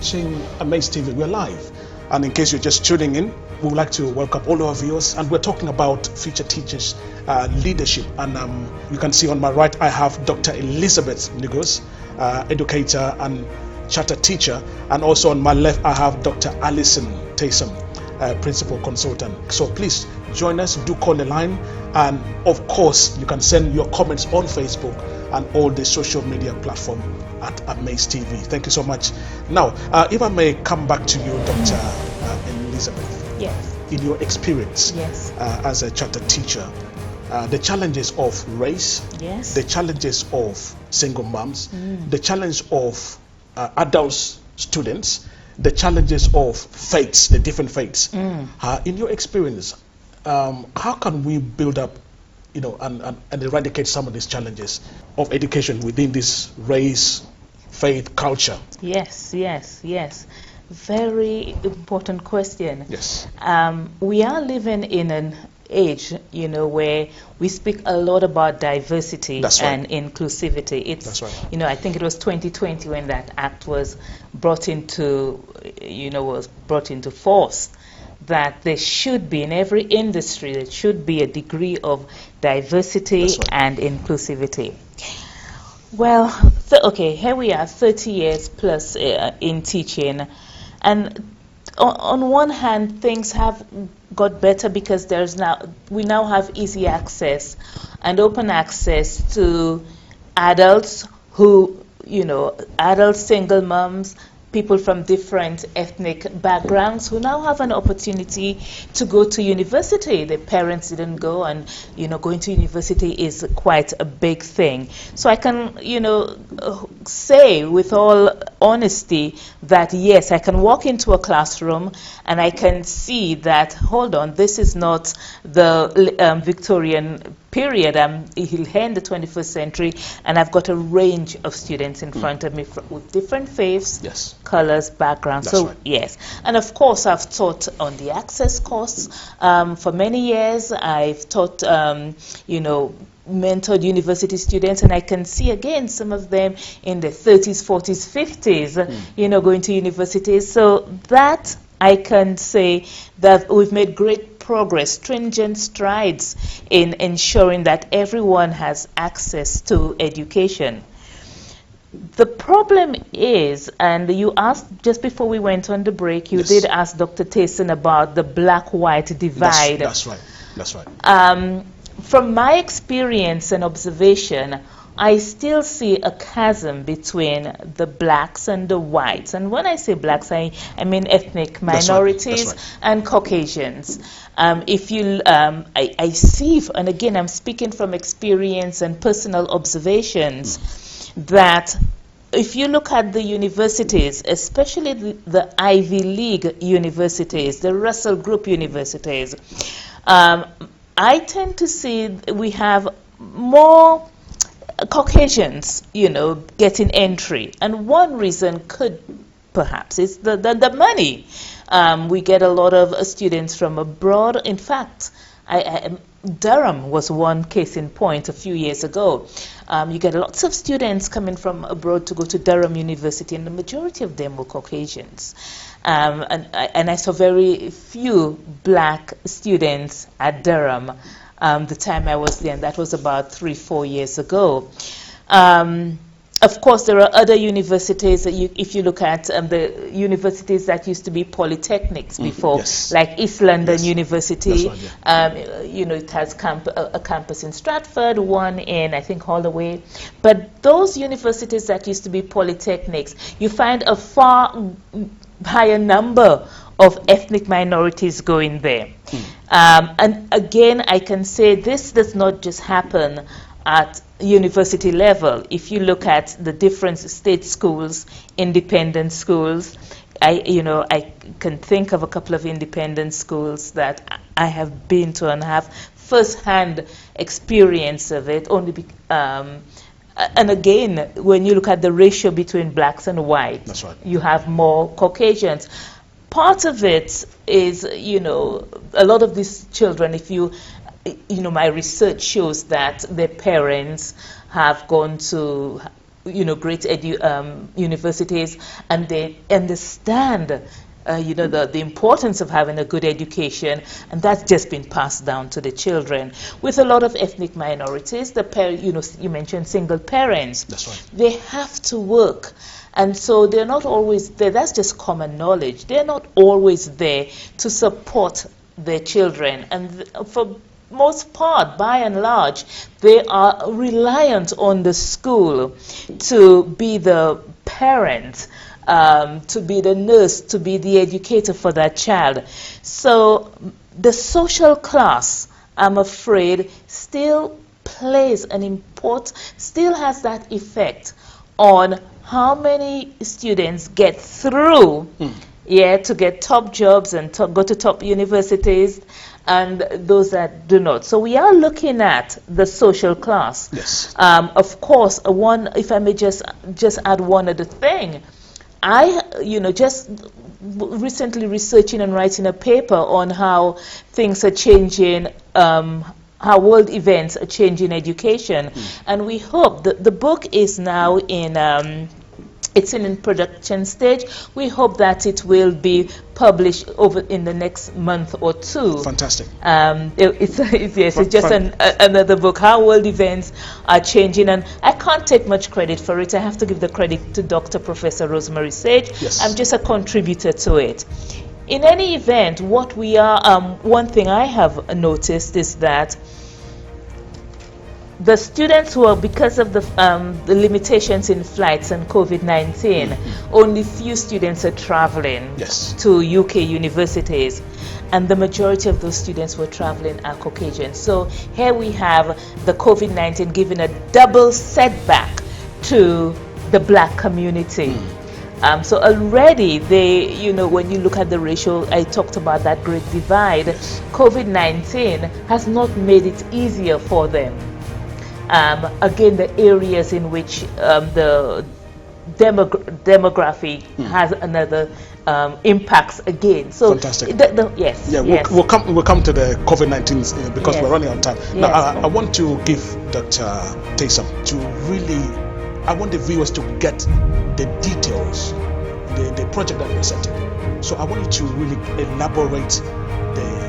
watching Amaze TV. We're live. And in case you're just tuning in, we would like to welcome all our viewers. And we're talking about future teachers, leadership. And you can see on my right, I have Dr. Elizabeth Negus, educator and charter teacher. And also on my left, I have Dr. Alison Taysom, principal consultant. So please join us, do call the line. And of course, you can send your comments on Facebook and all the social media platform at Amaze TV. Thank you so much. Now, if I may come back to you, Dr. Elizabeth. Yes. In your experience, yes, as a charter teacher, the challenges of race, yes, the challenges of single moms, the challenge of adult students, the challenges of faiths, the different faiths. In your experience, how can we build up, and eradicate some of these challenges of education within this race, faith, culture? Yes. Very important question. Yes. We are living in an age, where we speak a lot about diversity and inclusivity. That's right. I think it was 2020 when that act was brought into force, that there should be in every industry, there should be a degree of diversity and inclusivity. Well, okay, here we are, 30 years plus in teaching, and on one hand, things have got better because we now have easy access and open access to adults who, adults, single moms, people from different ethnic backgrounds who now have an opportunity to go to university. Their parents didn't go, and going to university is quite a big thing. So I can say with all honesty that yes, I can walk into a classroom and I can see that, hold on, this is not the Victorian period. He'll end the 21st century, and I've got a range of students in front of me with different faiths, yes, colors, backgrounds. That's right. Yes, and of course I've taught on the access course for many years. I've taught, mentored university students, and I can see again some of them in their 30s, 40s, 50s, going to universities. So that I can say that we've made great progress, stringent strides in ensuring that everyone has access to education. The problem is, and you asked just before we went on the break, you did ask Dr. Tayson about the black-white divide. That's right. From my experience and observation, I still see a chasm between the blacks and the whites. And when I say blacks, I mean ethnic minorities and Caucasians. I see, and again, I'm speaking from experience and personal observations, that if you look at the universities, especially the Ivy League universities, the Russell Group universities, I tend to see we have more Caucasians, getting entry. And one reason could perhaps is the money. We get a lot of students from abroad. In fact, Durham was one case in point a few years ago. You get lots of students coming from abroad to go to Durham University, and the majority of them were Caucasians. And I saw very few black students at Durham the time I was there, and that was about 3-4 years ago. Of course, there are other universities. If you look at the universities that used to be polytechnics before, like East London University, it has a campus in Stratford, one in, I think, Holloway. But those universities that used to be polytechnics, you find a far higher number of ethnic minorities going there. And again, I can say this does not just happen at university level. If you look at the different state schools, independent schools, I can think of a couple of independent schools that I have been to and have first-hand experience of it. And again, when you look at the ratio between blacks and whites, you have more Caucasians. Part of it is, a lot of these children, my research shows that their parents have gone to great universities, and they understand the importance of having a good education, and that's just been passed down to the children. With a lot of ethnic minorities, you mentioned single parents. That's right. They have to work, and so they're not always there. That's just common knowledge. They're not always there to support their children, and for most part, by and large, they are reliant on the school to be the parent, to be the nurse, to be the educator for that child. So the social class, I'm afraid, still plays still has that effect on how many students get through, to get top jobs and go to top universities, and those that do not. So we are looking at the social class. Yes. Of course, if I may just add one other thing. I, just recently researching and writing a paper on how things are changing, how world events are changing education, and we hope that the book is now it's in production stage. We hope that it will be published in the next month or two. Fantastic. It's just another book, how world events are changing, and I can't take much credit for it. I have to give the credit to Dr. Professor Rosemary Sage. Yes. I'm just a contributor to it. In any event, one thing I have noticed is that the students who are, because of the limitations in flights and COVID-19, only few students are traveling to UK universities, and the majority of those students who are traveling are Caucasian. So here we have the COVID-19 giving a double setback to the black community. So already when you look at the ratio, I talked about that great divide. COVID-19 has not made it easier for them. Again, the areas in which the demography has another impacts again. So fantastic. Yes. We'll come to the COVID-19 because we're running out of time. Yes. Now, I want to give Dr. Taysom to really. I want the viewers to get the details, the project that you're setting. So I want you to really elaborate the